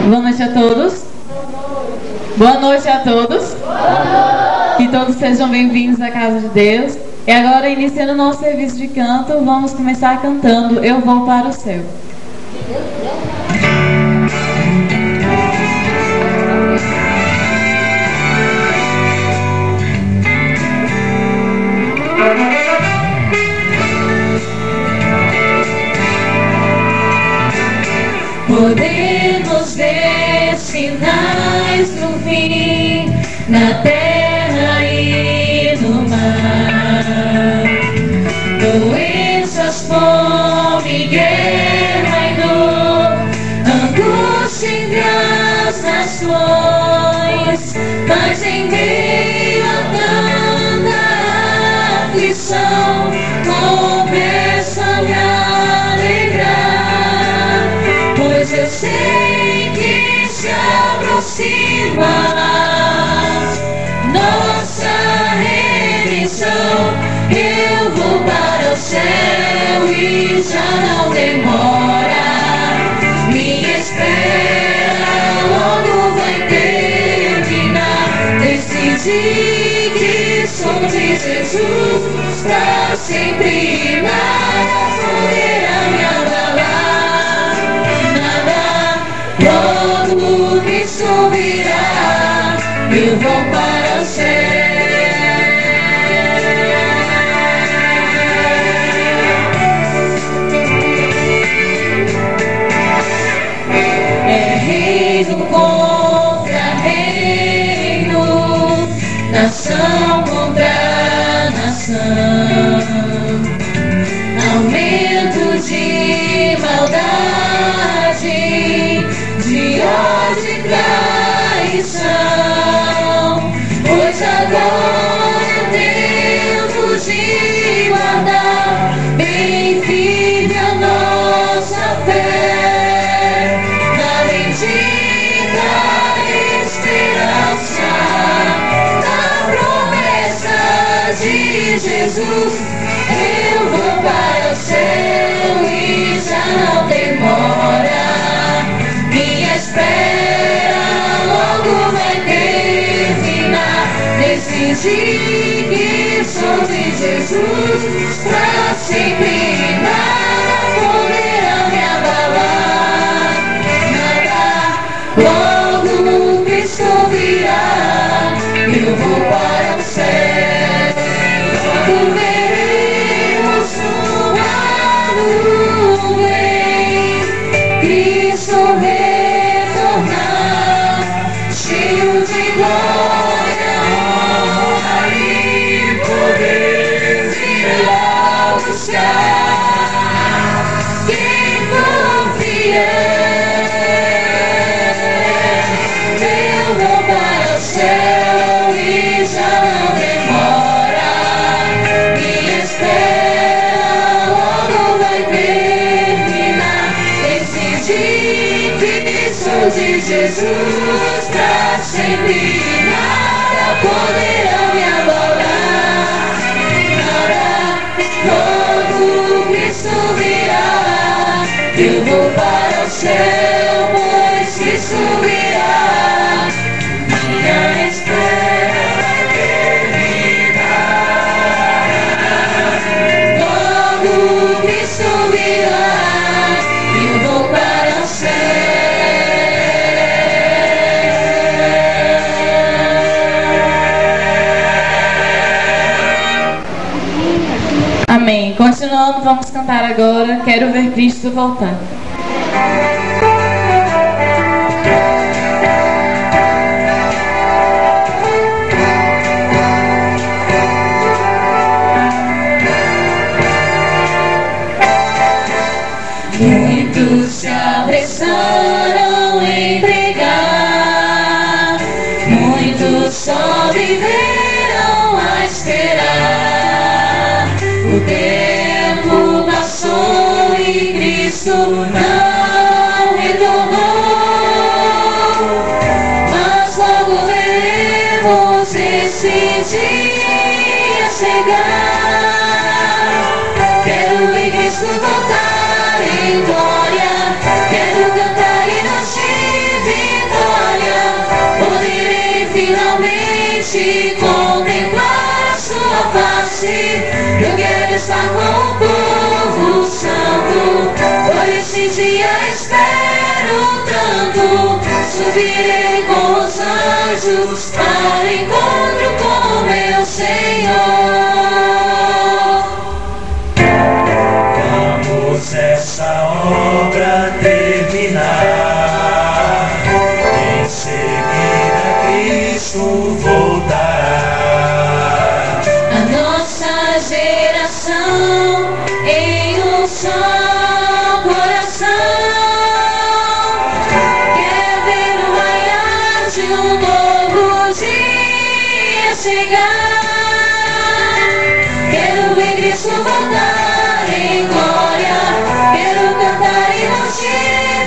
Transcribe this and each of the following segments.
Boa noite a todos. Boa noite a todos. Que todos sejam bem-vindos à casa de Deus. E agora, iniciando o nosso serviço de canto, vamos começar cantando Eu Vou para o Céu. Podemos ver sinais do fim na terra e no mar, doenças, fome, guerra e dor, angústia entre as nações, mas em meio a tanta aflição, começo a me alegrar, pois eu sei que se aproxima nossa redenção. Eu vou para o céu e já não demora. Minha espera logo vai terminar. Decidi que sou de Jesus para sempre e nada poderá me abalar. Nada logo me subirá. Eu vou para o céu. É reino contra reino, nação contra nação, aumento de maldade, de ódio e traição, pois agora temos de guardar bem firme a nossa fé na bendita esperança da promessa de Jesus. Eu vou para o céu e já não demora. Minha espera logo vai terminar. Decidi que sou de Jesus pra sempre e nada poderá me abalar. Nada logo me subirá. Eu vou para o céu. Logo veremos uma nuvem Cristo retornar, cheio de glória, honra e poder virá buscar quem for fiel. Eu vou para o céu e já não demora. Minha espera logo vai terminar. Decidi que sou de Jesus pra sempre e nada poderá me abalar. Nada logo me subirá. Eu vou para o céu, pois se subirá. Minha espera vai terminar. Logo me subirá. Eu vou para o céu. Amém. Continuando, vamos cantar agora Quero Ver Cristo Voltar. Muitos se apressaram em pregar, muitos só viveram a esperar. O tempo passou e Cristo não retornou, mas logo veremos esse dia chegar. Quero ver Cristo voltar em glória, quero cantar e não te face. Eu quero estar com o povo santo. Por esse dia espero tanto. Subirei com os anjos para encontro com meu Senhor. Vamos essa obra terminar. Em seguida Cristo voltará. A nossa geração em um só coração quer ver o raiar de um novo dia chegar. Quero ver Cristo voltar em glória. Quero cantar hinos de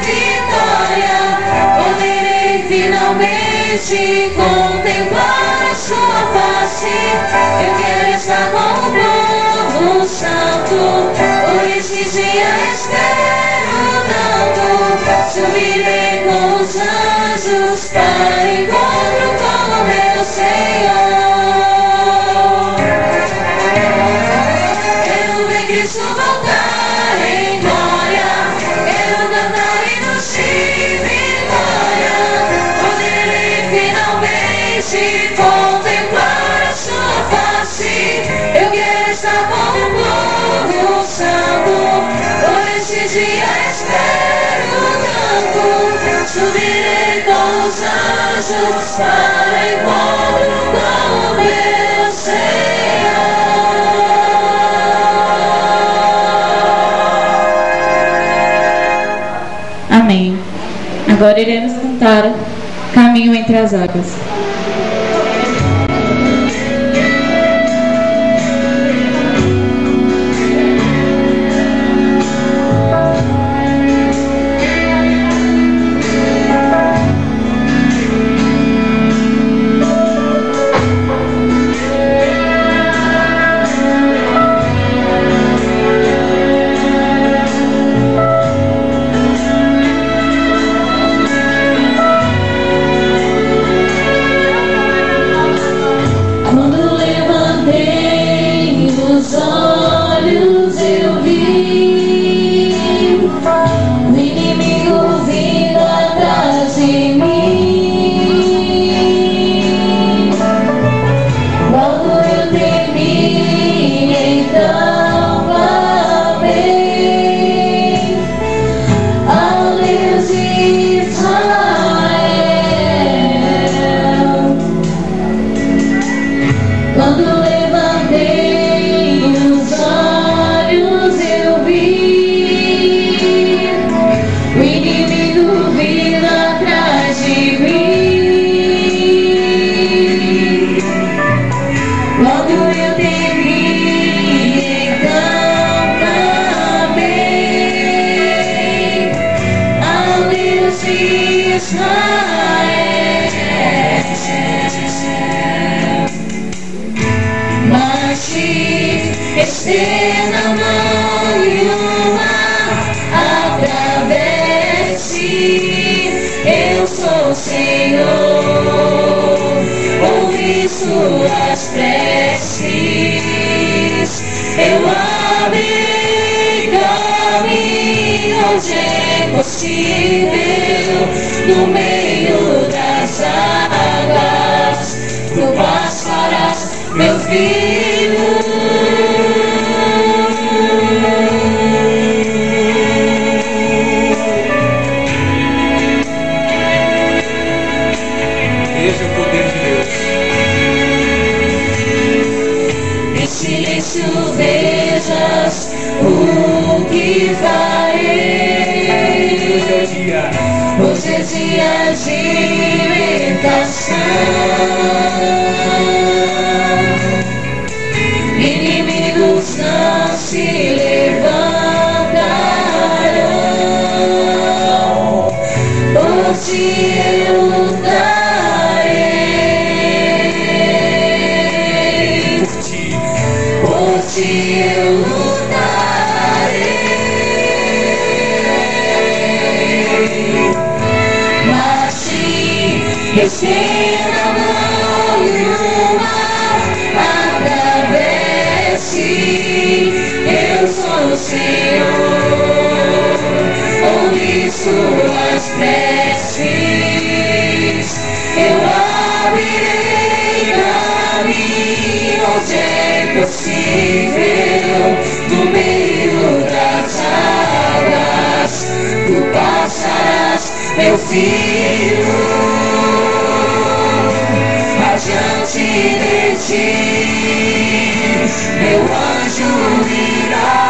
vitória. Poderei finalmente contemplar a sua face. Eu quero estar com o povo santo. Por esse dia espero tanto. Subirei com os anjos para encontro com o meu Senhor. Quero ver Cristo voltar em glória. Quero cantar hinos de vitória. Poderei finalmente contemplar a sua face. Eu quero estar com o povo santo. Por esse dia espero tanto. Subirei com os anjos para encontro com o meu Senhor. Amém. Agora iremos cantar Caminho entre as Águas. Estenda a mão e o mar atravesse. Eu sou o Senhor, ouvi suas preces. Eu abri caminho onde é possível, no meio das águas. Tu pastarás meu filho. Esse é o poder de Deus. Em silêncio vejas o que farei. Hoje é dia de libertação. Inimigos não se levantarão. Por ti eu lutarei. Por ti eu lutarei. Marche, estenda a mão e o mar atravesse. impossível no meio das águas. Tu passarás, meu filho, adiante de ti, meu anjo irá,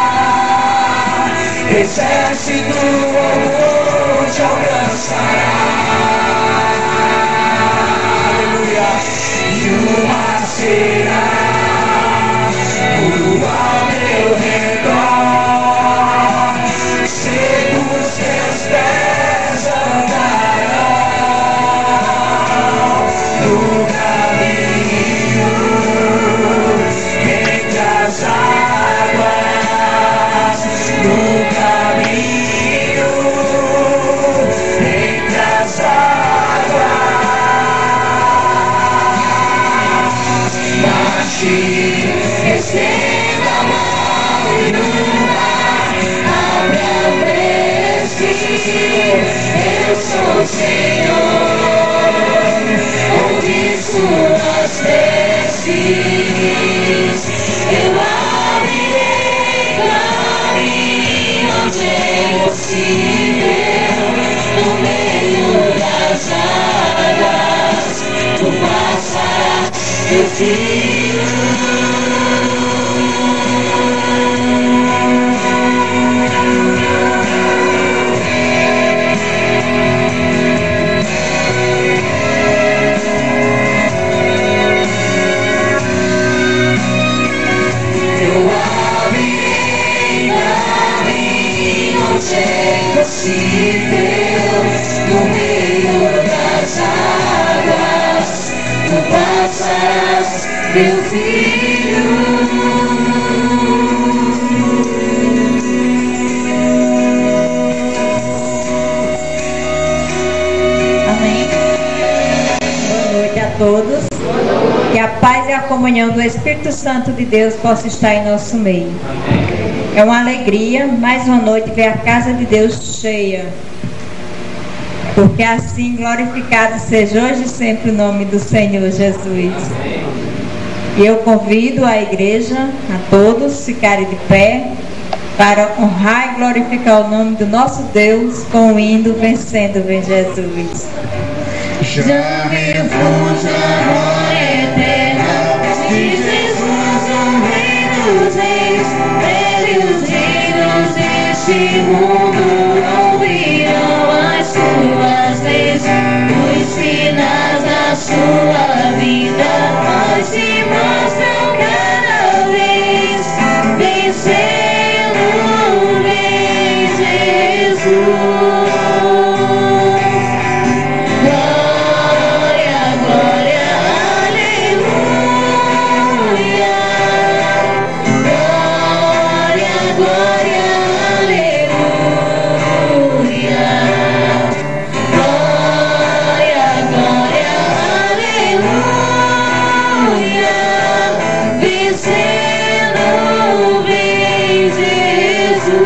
exército te alcançará. Aleluia. E uma será ao meu redor, seguros teus pés andarão no caminho entre as águas, no caminho entre as águas. Marche, estenda a mão e numa abre a prece. Eu sou o Senhor, ouvi suas preces. Eu abrirei caminho onde é impossível, no meio das águas. Tu passarás, meu filho. Eu abrirei caminho onde é impossível, no meio das águas. Tu passarás, meu filho. Amém. Boa noite a todos. Que a paz e a comunhão do Espírito Santo de Deus possa estar em nosso meio. É uma alegria, mais uma noite, ver a casa de Deus cheia. Porque assim glorificado seja hoje e sempre o nome do Senhor Jesus. E eu convido a igreja, a todos, ficarem de pé para honrar e glorificar o nome do nosso Deus com o hino Vencendo Vem Jesus. Já refúgio a glória eterna de Jesus, o Rei dos Reis. Ele os reinos deste mundo ouvirão as suas leis. Os sinais da sua vida nós se mostram cada vez. Vencendo vem Jesus. Glória, glória, aleluia. Glória, glória, aleluia. Glória, glória, aleluia. Vencendo vem Jesus.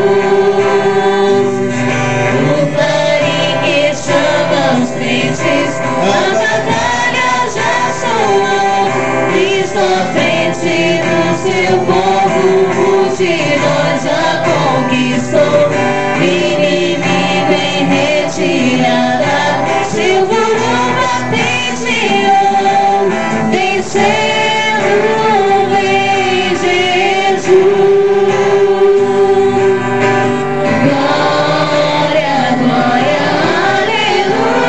O clarim que chama os crentes, a batalha já soou. Cristo à frente do seu povo, multidões já conquistou. Inimigo em retirada, seu volume patenteou. Vencendo vem Jesus. Glória, glória, aleluia.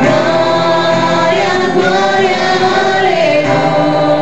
Glória, glória, aleluia.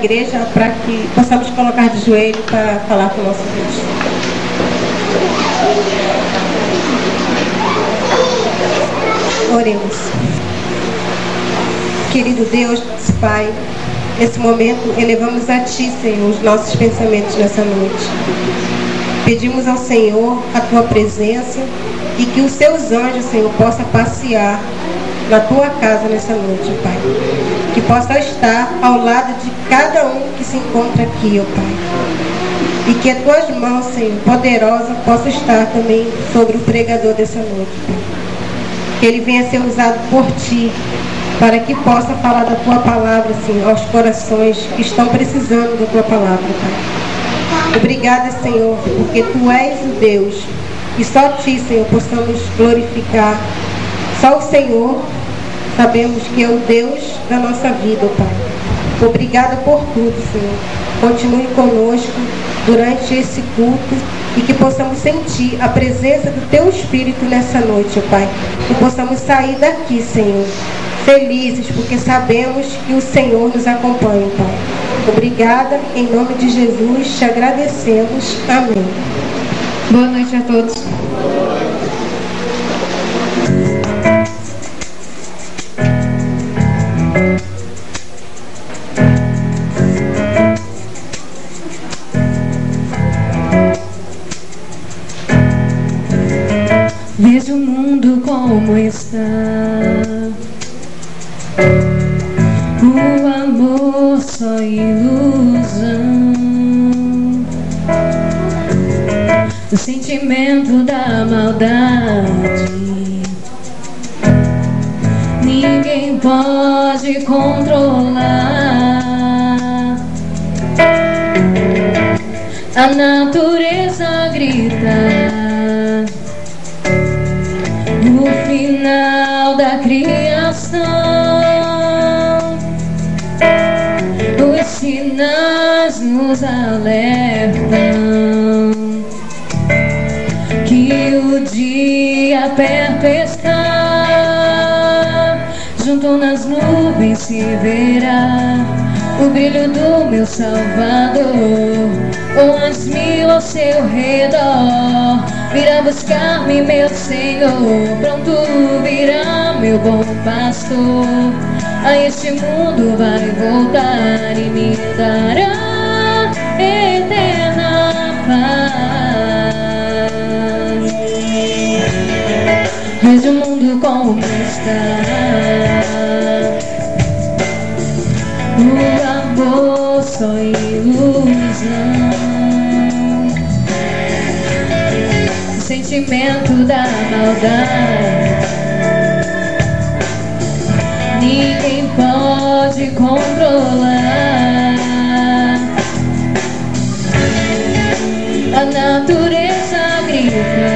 igreja para que possamos colocar de joelho para falar com o nosso Deus. Oremos. Querido Deus, nosso Pai, nesse momento elevamos a Ti, Senhor, os nossos pensamentos nessa noite. Pedimos ao Senhor a Tua presença e que os Seus anjos, Senhor, possam passear na Tua casa nessa noite, Pai. Que possa estar ao lado de cada um que se encontra aqui, ó Pai. E que as Tuas mãos, Senhor, poderosas, possam estar também sobre o pregador dessa noite, Pai. Que ele venha ser usado por Ti, para que possa falar da Tua palavra, Senhor, aos corações que estão precisando da Tua palavra, Pai. Obrigada, Senhor, porque Tu és o Deus, e só Ti, Senhor, possamos glorificar. Só o Senhor sabemos que é o Deus da nossa vida, Pai. Obrigada por tudo, Senhor. Continue conosco durante esse culto e que possamos sentir a presença do Teu Espírito nessa noite, Pai. Que possamos sair daqui, Senhor, felizes, porque sabemos que o Senhor nos acompanha, Pai. Obrigada, em nome de Jesus, te agradecemos. Amém. Boa noite a todos. Veja o mundo como está. O amor só ilusão. O sentimento da maldade ninguém pode controlar. A natureza grita no final da criação. Os sinais nos alertam que o dia perto está. Junto nas nuvens se verá o brilho do meu Salvador, com as mil ao seu redor. Virá buscar-me, meu Senhor, pronto virá meu bom pastor. A este mundo vai voltar e me dará eterna paz. Veja o mundo como está. O amor só ilusão. O sentimento da maldade ninguém pode controlar. A natureza grita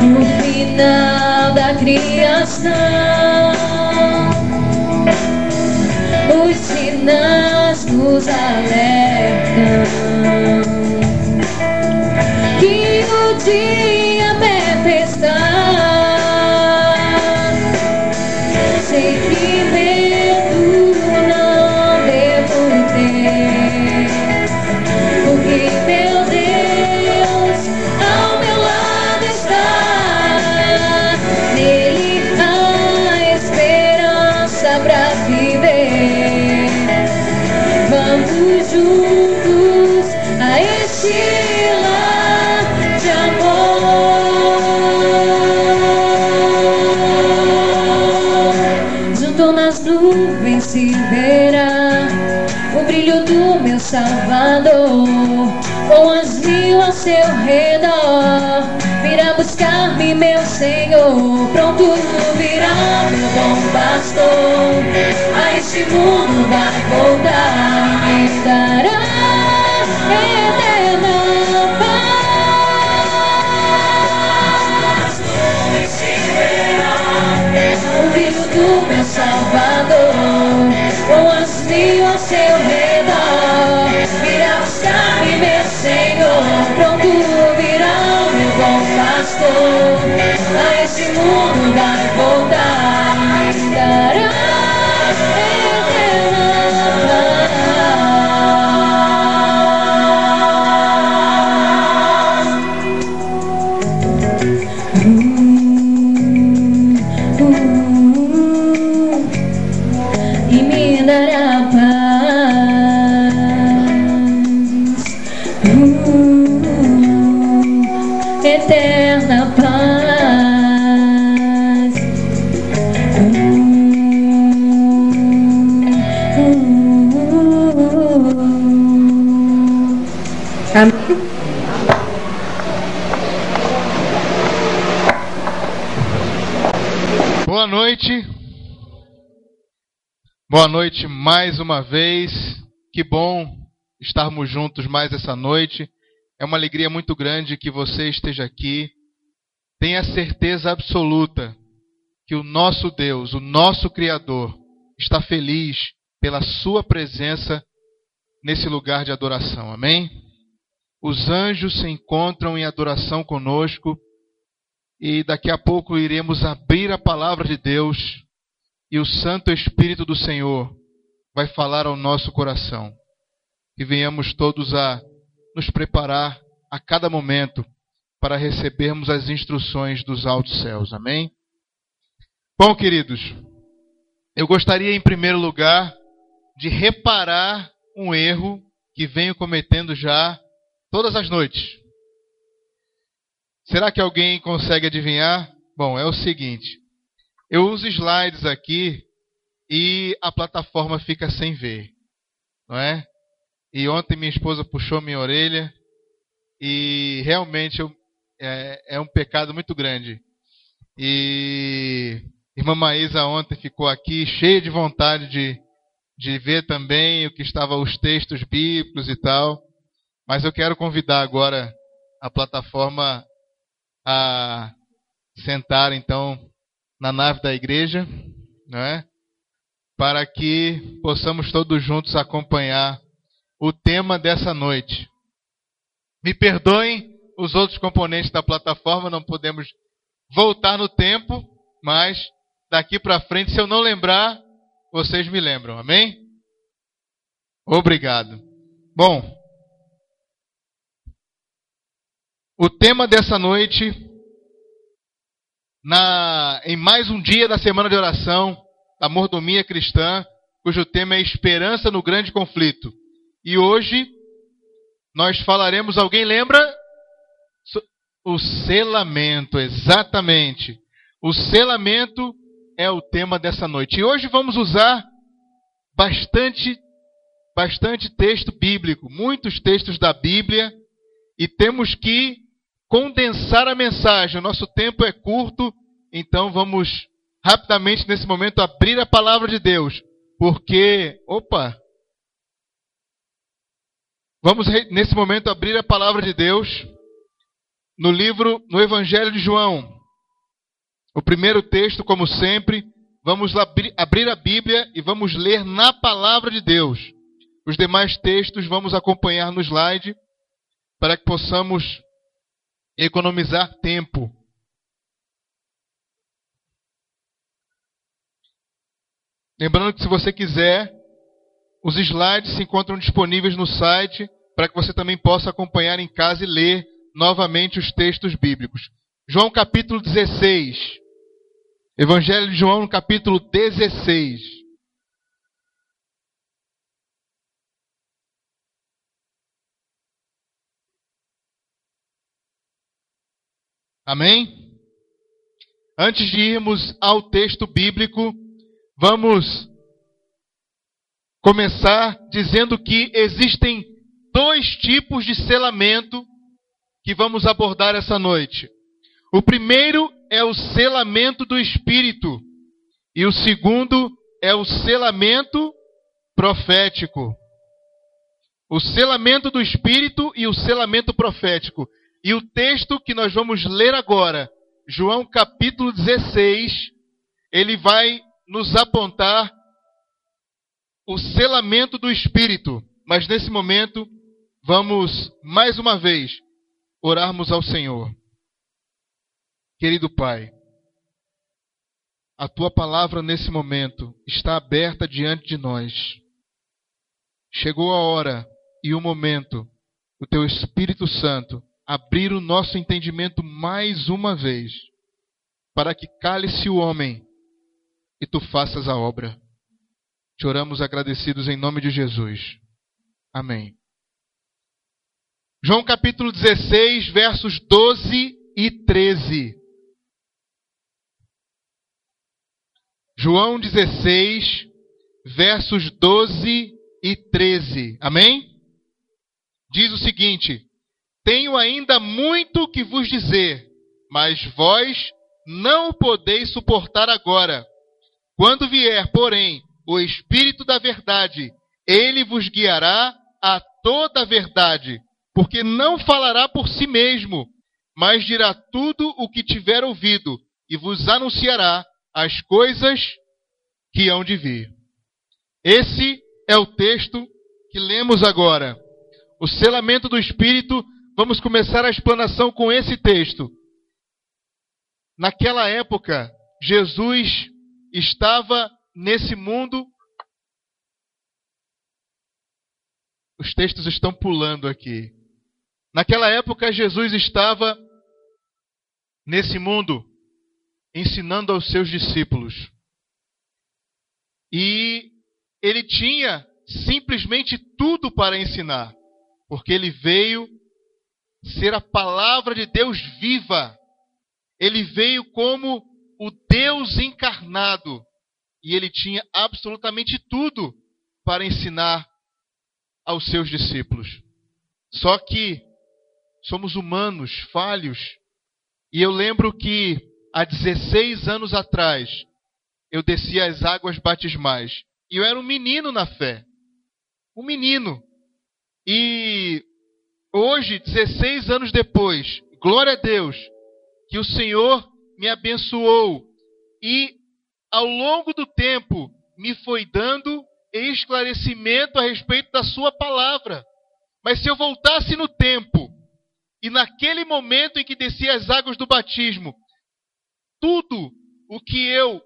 no final da criação. Os sinais nos alertam que o dia perto está. Sei que medo não devo ter, porque meu Deus ao meu lado está. Nele há esperança pra viver. Vamos juntos a este lar de amor. Junto nas nuvens se verá o brilho do meu Salvador, com as mil ao seu redor. Virá buscar-me, meu Senhor, pronto virá meu bom pastor. A este mundo vai voltar e me dará eterna paz. O brilho do meu Salvador, com as mil ao seu redor. Virá buscar-me, meu Senhor, pronto virá meu bom pastor. A este mundo vai voltar e me dará eterna Amém. Boa noite. Boa noite mais uma vez. Que bom estarmos juntos mais essa noite. É uma alegria muito grande que você esteja aqui. Tenha certeza absoluta que o nosso Deus, o nosso Criador, está feliz pela sua presença nesse lugar de adoração. Amém? Os anjos se encontram em adoração conosco e daqui a pouco iremos abrir a palavra de Deus e o Santo Espírito do Senhor vai falar ao nosso coração. Que venhamos todos a nos preparar a cada momento para recebermos as instruções dos altos céus. Amém? Bom, queridos, eu gostaria em primeiro lugar de reparar um erro que venho cometendo já todas as noites. Será que alguém consegue adivinhar? Bom, é o seguinte. Eu uso slides aqui e a plataforma fica sem ver, não é? E ontem minha esposa puxou minha orelha e realmente é um pecado muito grande. E irmã Maísa ontem ficou aqui cheia de vontade de ver também o que estavam os textos bíblicos e tal. Mas eu quero convidar agora a plataforma a sentar então na nave da igreja, não é? Para que possamos todos juntos acompanhar o tema dessa noite. Me perdoem os outros componentes da plataforma, não podemos voltar no tempo, mas daqui para frente, se eu não lembrar, vocês me lembram, amém? Obrigado. Bom, o tema dessa noite, em mais um dia da semana de oração, da mordomia cristã, cujo tema é esperança no grande conflito. E hoje nós falaremos, alguém lembra? O selamento, exatamente. O selamento é o tema dessa noite. E hoje vamos usar bastante texto bíblico, muitos textos da Bíblia, e temos que condensar a mensagem. O nosso tempo é curto, então vamos rapidamente nesse momento abrir a palavra de Deus, porque, vamos nesse momento abrir a palavra de Deus no Evangelho de João. O primeiro texto, como sempre, vamos abrir a Bíblia e vamos ler na palavra de Deus. Os demais textos vamos acompanhar no slide para que possamos economizar tempo. Lembrando que se você quiser, os slides se encontram disponíveis no site para que você também possa acompanhar em casa e ler novamente os textos bíblicos. João capítulo 16. Evangelho de João no capítulo 16. Amém? Antes de irmos ao texto bíblico, vamos começar dizendo que existem dois tipos de selamento que vamos abordar essa noite. O primeiro é o selamento do Espírito e o segundo é o selamento profético. O selamento do Espírito e o selamento profético. E o texto que nós vamos ler agora, João capítulo 16, ele vai nos apontar o selamento do Espírito. Mas nesse momento, vamos mais uma vez orarmos ao Senhor. Querido Pai, a Tua palavra nesse momento está aberta diante de nós. Chegou a hora e o momento, o Teu Espírito Santo abrir o nosso entendimento mais uma vez, para que cale-se o homem e Tu faças a obra. Te oramos agradecidos em nome de Jesus. Amém. João capítulo 16, versos 12 e 13. João 16, versos 12 e 13. Amém? diz o seguinte: tenho ainda muito que vos dizer, mas vós não o podeis suportar agora. Quando vier, porém, o Espírito da verdade, ele vos guiará a toda a verdade, porque não falará por si mesmo, mas dirá tudo o que tiver ouvido, e vos anunciará as coisas que hão de vir. Esse é o texto que lemos agora. O selamento do Espírito, vamos começar a explanação com esse texto. Naquela época, Jesus estava nesse mundo. Os textos estão pulando aqui. Naquela época, Jesus estava nesse mundo ensinando aos seus discípulos. E ele tinha simplesmente tudo para ensinar, porque ele veio ser a palavra de Deus viva. Ele veio como o Deus encarnado. E ele tinha absolutamente tudo para ensinar aos seus discípulos. Só que somos humanos, falhos. E eu lembro que há 16 anos atrás, eu desci as águas batismais. E eu era um menino na fé. Um menino. E hoje, 16 anos depois, glória a Deus, que o Senhor me abençoou. E ao longo do tempo, me foi dando esclarecimento a respeito da sua palavra. Mas se eu voltasse no tempo, e naquele momento em que desci as águas do batismo, tudo o que eu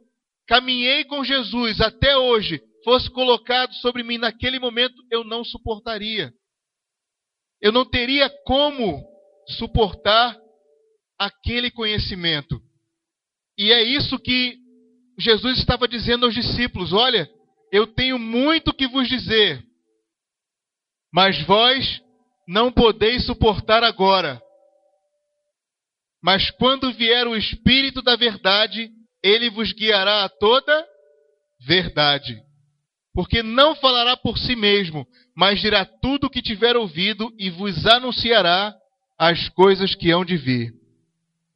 caminhei com Jesus até hoje fosse colocado sobre mim naquele momento, eu não suportaria. Eu não teria como suportar aquele conhecimento. E é isso que Jesus estava dizendo aos discípulos: olha, eu tenho muito que vos dizer, mas vós não podeis suportar agora. Mas quando vier o Espírito da verdade, ele vos guiará a toda verdade. Porque não falará por si mesmo, mas dirá tudo o que tiver ouvido e vos anunciará as coisas que hão de vir.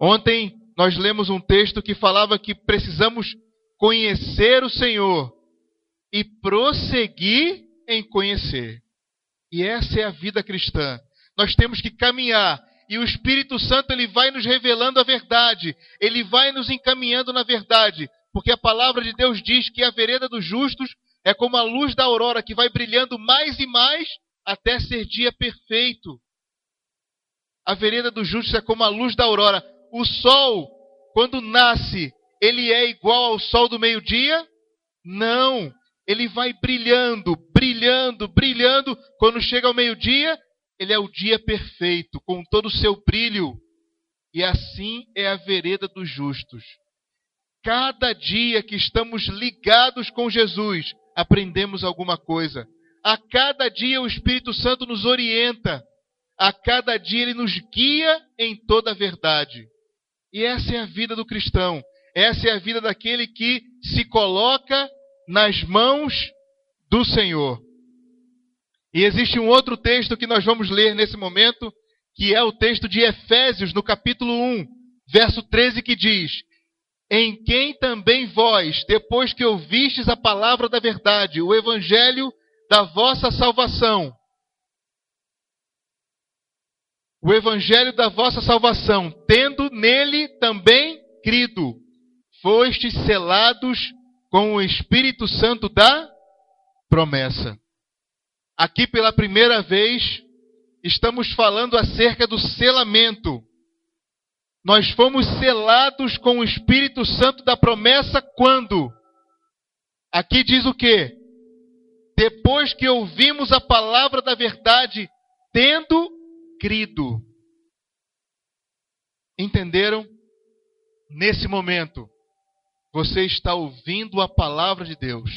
Ontem nós lemos um texto que falava que precisamos conhecer o Senhor e prosseguir em conhecer. E essa é a vida cristã. Nós temos que caminhar. E o Espírito Santo, ele vai nos revelando a verdade. Ele vai nos encaminhando na verdade. Porque a palavra de Deus diz que a vereda dos justos é como a luz da aurora, que vai brilhando mais e mais até ser dia perfeito. A vereda dos justos é como a luz da aurora. O sol, quando nasce, ele é igual ao sol do meio-dia? Não. Ele vai brilhando, brilhando, brilhando. Quando chega ao meio-dia, ele é o dia perfeito, com todo o seu brilho. E assim é a vereda dos justos. Cada dia que estamos ligados com Jesus, aprendemos alguma coisa. A cada dia o Espírito Santo nos orienta. A cada dia ele nos guia em toda a verdade. E essa é a vida do cristão. Essa é a vida daquele que se coloca nas mãos do Senhor. E existe um outro texto que nós vamos ler nesse momento, que é o texto de Efésios, no capítulo 1, verso 13, que diz: em quem também vós, depois que ouvistes a palavra da verdade, o evangelho da vossa salvação, tendo nele também crido, fostes selados com o Espírito Santo da promessa. Aqui pela primeira vez, estamos falando acerca do selamento. Nós fomos selados com o Espírito Santo da promessa quando? Aqui diz o quê? Depois que ouvimos a palavra da verdade, tendo crido. Entenderam? Nesse momento, você está ouvindo a palavra de Deus.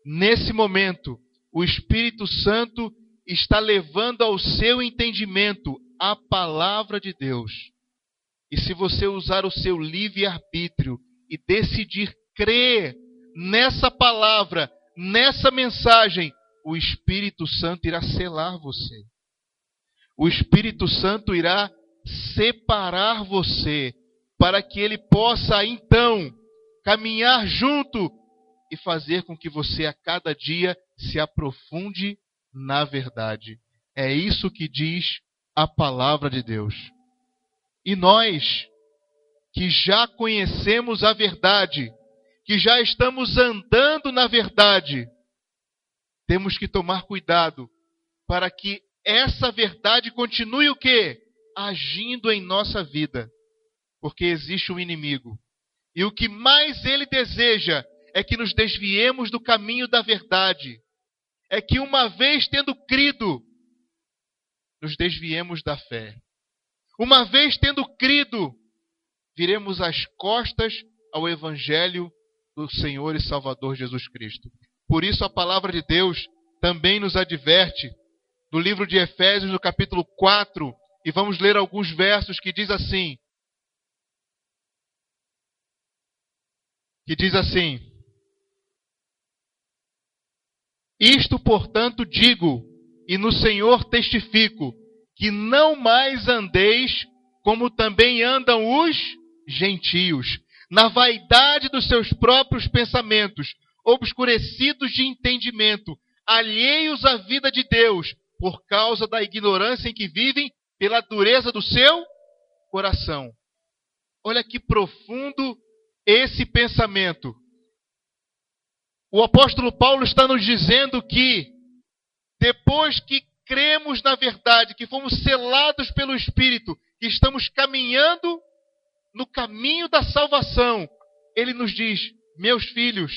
Nesse momento, o Espírito Santo está levando ao seu entendimento a palavra de Deus. E se você usar o seu livre-arbítrio e decidir crer nessa palavra, nessa mensagem, o Espírito Santo irá selar você. o Espírito Santo irá separar você para que ele possa então caminhar junto e fazer com que você a cada dia se aprofunde na verdade. É isso que diz a palavra de Deus. E nós, que já conhecemos a verdade, que já estamos andando na verdade, temos que tomar cuidado para que essa verdade continue o quê? Agindo em nossa vida. Porque existe um inimigo. E o que mais ele deseja é que nos desviemos do caminho da verdade. É que uma vez tendo crido, nos desviemos da fé. Uma vez tendo crido, viremos as costas ao Evangelho do Senhor e Salvador Jesus Cristo. Por isso a palavra de Deus também nos adverte, no livro de Efésios, no capítulo 4, e vamos ler alguns versos que diz assim, isto, portanto, digo, e no Senhor testifico, que não mais andeis como também andam os gentios, na vaidade dos seus próprios pensamentos, obscurecidos de entendimento, alheios à vida de Deus, por causa da ignorância em que vivem, pela dureza do seu coração. Olha que profundo esse pensamento. O apóstolo Paulo está nos dizendo que, depois que cremos na verdade, que fomos selados pelo Espírito, que estamos caminhando no caminho da salvação, ele nos diz, meus filhos,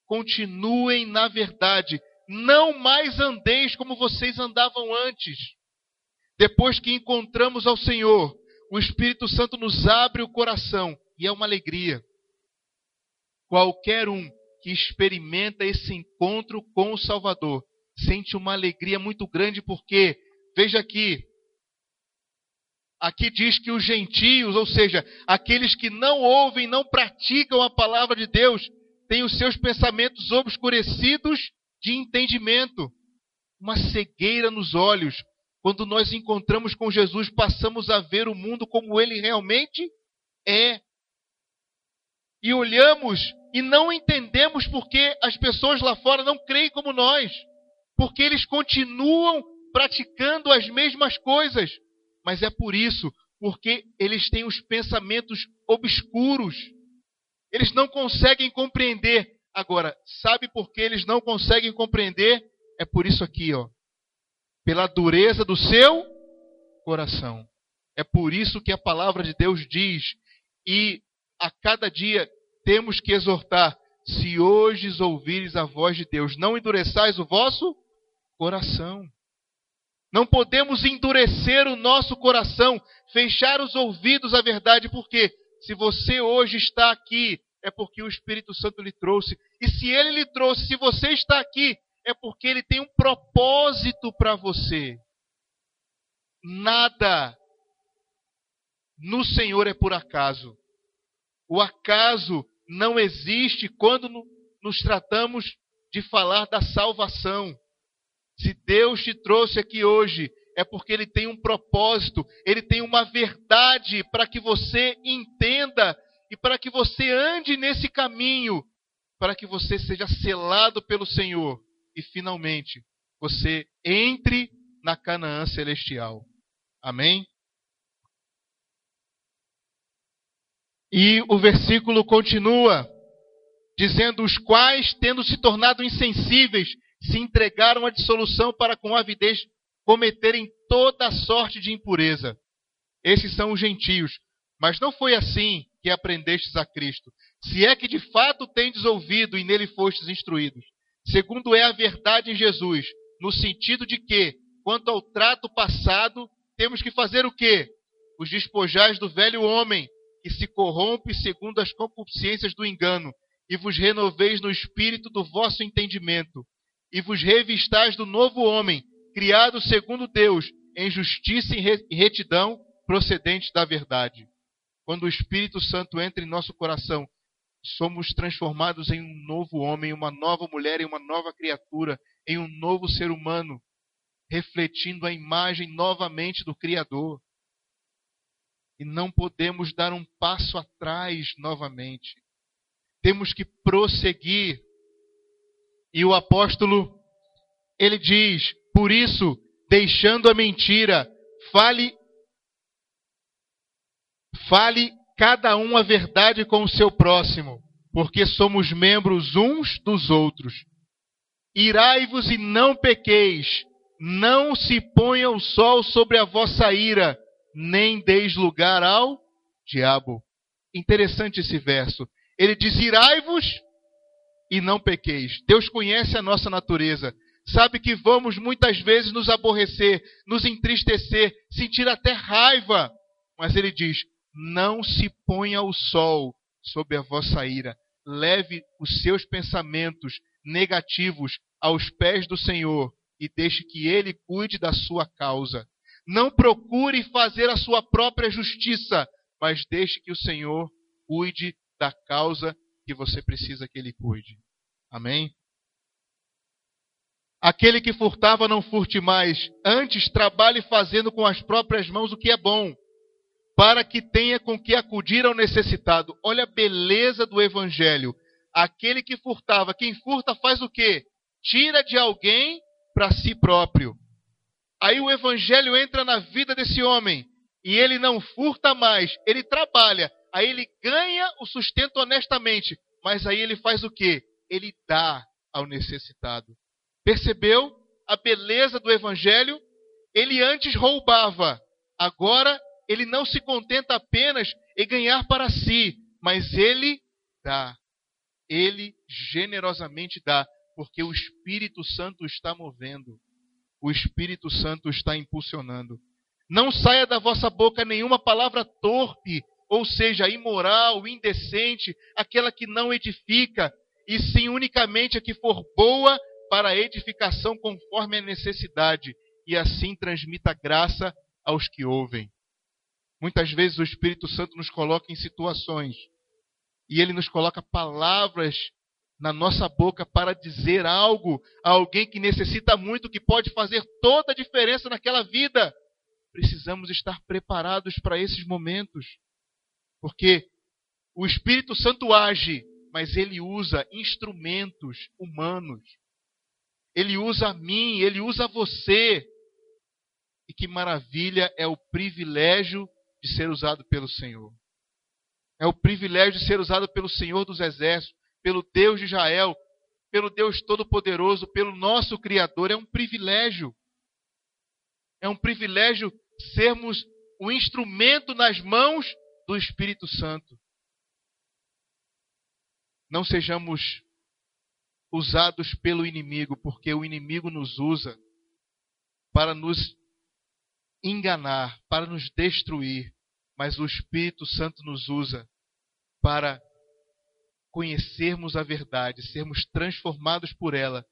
continuem na verdade, não mais andeis como vocês andavam antes. Depois que encontramos ao Senhor, o Espírito Santo nos abre o coração, e é uma alegria. Qualquer um que experimenta esse encontro com o Salvador sente uma alegria muito grande, porque, veja aqui diz que os gentios, ou seja, aqueles que não ouvem, não praticam a palavra de Deus, têm os seus pensamentos obscurecidos de entendimento, uma cegueira nos olhos. Quando nós encontramos com Jesus, passamos a ver o mundo como ele realmente é. E olhamos e não entendemos porque as pessoas lá fora não creem como nós. Porque eles continuam praticando as mesmas coisas. Mas é por isso, porque eles têm os pensamentos obscuros. Eles não conseguem compreender. Agora, sabe por que eles não conseguem compreender? É por isso aqui, ó. Pela dureza do seu coração. É por isso que a palavra de Deus diz, e a cada dia temos que exortar, se hoje ouvires a voz de Deus, não endureçais o vosso coração. Não podemos endurecer o nosso coração, fechar os ouvidos à verdade, porque se você hoje está aqui, é porque o Espírito Santo lhe trouxe. E se ele lhe trouxe, se você está aqui, é porque ele tem um propósito para você. Nada no Senhor é por acaso. O acaso não existe quando nos tratamos de falar da salvação. Se Deus te trouxe aqui hoje, é porque ele tem um propósito, ele tem uma verdade para que você entenda e para que você ande nesse caminho, para que você seja selado pelo Senhor e finalmente você entre na Canaã celestial. Amém? E o versículo continua dizendo, os quais, tendo se tornado insensíveis, se entregaram à dissolução para com avidez cometerem toda a sorte de impureza. Esses são os gentios. Mas não foi assim que aprendestes a Cristo. Se é que de fato tendes ouvido e nele fostes instruídos. Segundo é a verdade em Jesus, no sentido de que, quanto ao trato passado, temos que fazer o quê? Os despojais do velho homem, que se corrompe segundo as concupiscências do engano, e vos renoveis no espírito do vosso entendimento, e vos revistais do novo homem, criado segundo Deus, em justiça e retidão, procedentes da verdade. Quando o Espírito Santo entra em nosso coração, somos transformados em um novo homem, uma nova mulher, em uma nova criatura, em um novo ser humano. refletindo a imagem novamente do Criador. E não podemos dar um passo atrás novamente. Temos que prosseguir. E o apóstolo, ele diz, por isso, deixando a mentira, fale cada um a verdade com o seu próximo, porque somos membros uns dos outros. Irai-vos e não pequeis, não se ponha o sol sobre a vossa ira, nem deis lugar ao diabo. Interessante esse verso. Ele diz, irai-vos e não pequeis. Deus conhece a nossa natureza. Sabe que vamos muitas vezes nos aborrecer, nos entristecer, sentir até raiva. Mas ele diz, não se ponha o sol sobre a vossa ira. Leve os seus pensamentos negativos aos pés do Senhor e deixe que Ele cuide da sua causa. Não procure fazer a sua própria justiça, mas deixe que o Senhor cuide da causa que você precisa que Ele cuide. Amém? Aquele que furtava, não furte mais. Antes, trabalhe fazendo com as próprias mãos o que é bom, para que tenha com que acudir ao necessitado. Olha a beleza do Evangelho. Aquele que furtava, quem furta faz o quê? Tira de alguém para si próprio. Aí o Evangelho entra na vida desse homem e ele não furta mais, ele trabalha. Aí ele ganha o sustento honestamente, mas aí ele faz o quê? Ele dá ao necessitado. Percebeu a beleza do Evangelho? Ele antes roubava, agora ele não se contenta apenas em ganhar para si, mas ele dá. Ele generosamente dá, porque o Espírito Santo está movendo. O Espírito Santo está impulsionando. Não saia da vossa boca nenhuma palavra torpe, ou seja, imoral, indecente, aquela que não edifica, e sim unicamente a que for boa para a edificação conforme a necessidade, e assim transmita graça aos que ouvem. Muitas vezes o Espírito Santo nos coloca em situações, e ele nos coloca palavras na nossa boca para dizer algo a alguém que necessita muito, que pode fazer toda a diferença naquela vida. Precisamos estar preparados para esses momentos, porque o Espírito Santo age, mas ele usa instrumentos humanos. Ele usa a mim, ele usa você. E que maravilha é o privilégio de ser usado pelo Senhor. É o privilégio de ser usado pelo Senhor dos Exércitos, pelo Deus de Israel, pelo Deus Todo-Poderoso, pelo nosso Criador. É um privilégio. É um privilégio sermos o instrumento nas mãos do Espírito Santo. Não sejamos usados pelo inimigo, porque o inimigo nos usa para nos enganar, para nos destruir, mas o Espírito Santo nos usa para conhecermos a verdade, sermos transformados por ela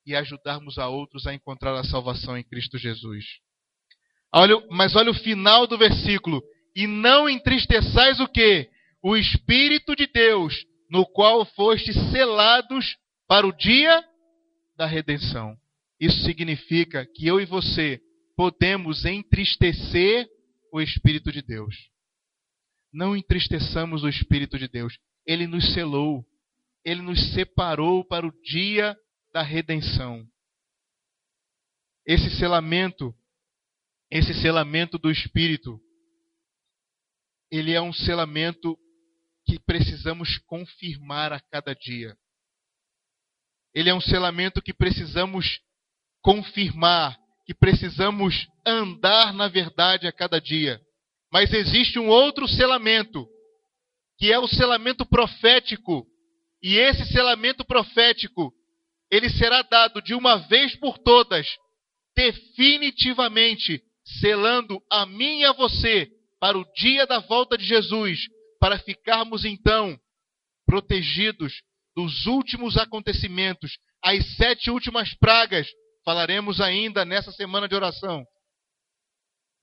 e ajudarmos a outros a encontrar a salvação em Cristo Jesus. Mas olha o final do versículo. E não entristeçais o quê? O Espírito de Deus, no qual fostes selados para o dia da redenção. Isso significa que eu e você podemos entristecer o Espírito de Deus. Não entristeçamos o Espírito de Deus. Ele nos selou. Ele nos separou para o dia da redenção. Esse selamento do Espírito, ele é um selamento que precisamos confirmar a cada dia. Ele é um selamento que precisamos confirmar, que precisamos andar na verdade a cada dia. Mas existe um outro selamento, que é o selamento profético. E esse selamento profético, ele será dado de uma vez por todas, definitivamente, selando a mim e a você para o dia da volta de Jesus, para ficarmos então protegidos dos últimos acontecimentos, as 7 últimas pragas. Falaremos ainda nessa semana de oração,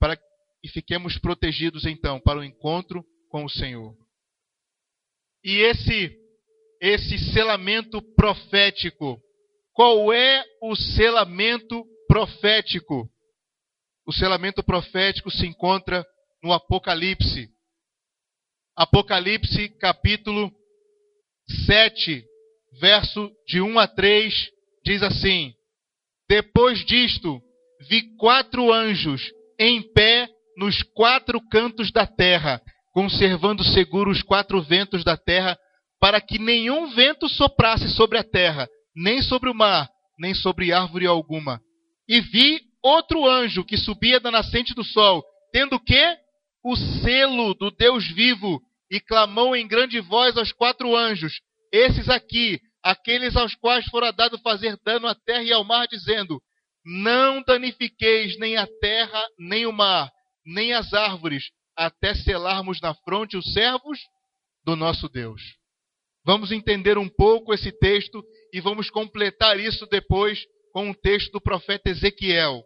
para que fiquemos protegidos então para o encontro com o Senhor. E esse selamento profético, qual é o selamento profético. O selamento profético se encontra no Apocalipse. Apocalipse, capítulo 7, verso de 1 a 3, diz assim: Depois disto, vi 4 anjos em pé nos 4 cantos da terra, conservando seguros os 4 ventos da terra, para que nenhum vento soprasse sobre a terra, nem sobre o mar, nem sobre árvore alguma. E vi outro anjo que subia da nascente do sol, tendo o quê? O selo do Deus vivo, e clamou em grande voz aos 4 anjos, esses aqui, aqueles aos quais fora dado fazer dano à terra e ao mar, dizendo: Não danifiqueis nem a terra, nem o mar, nem as árvores, até selarmos na fronte os servos do nosso Deus. Vamos entender um pouco esse texto e vamos completar isso depois com um texto do profeta Ezequiel.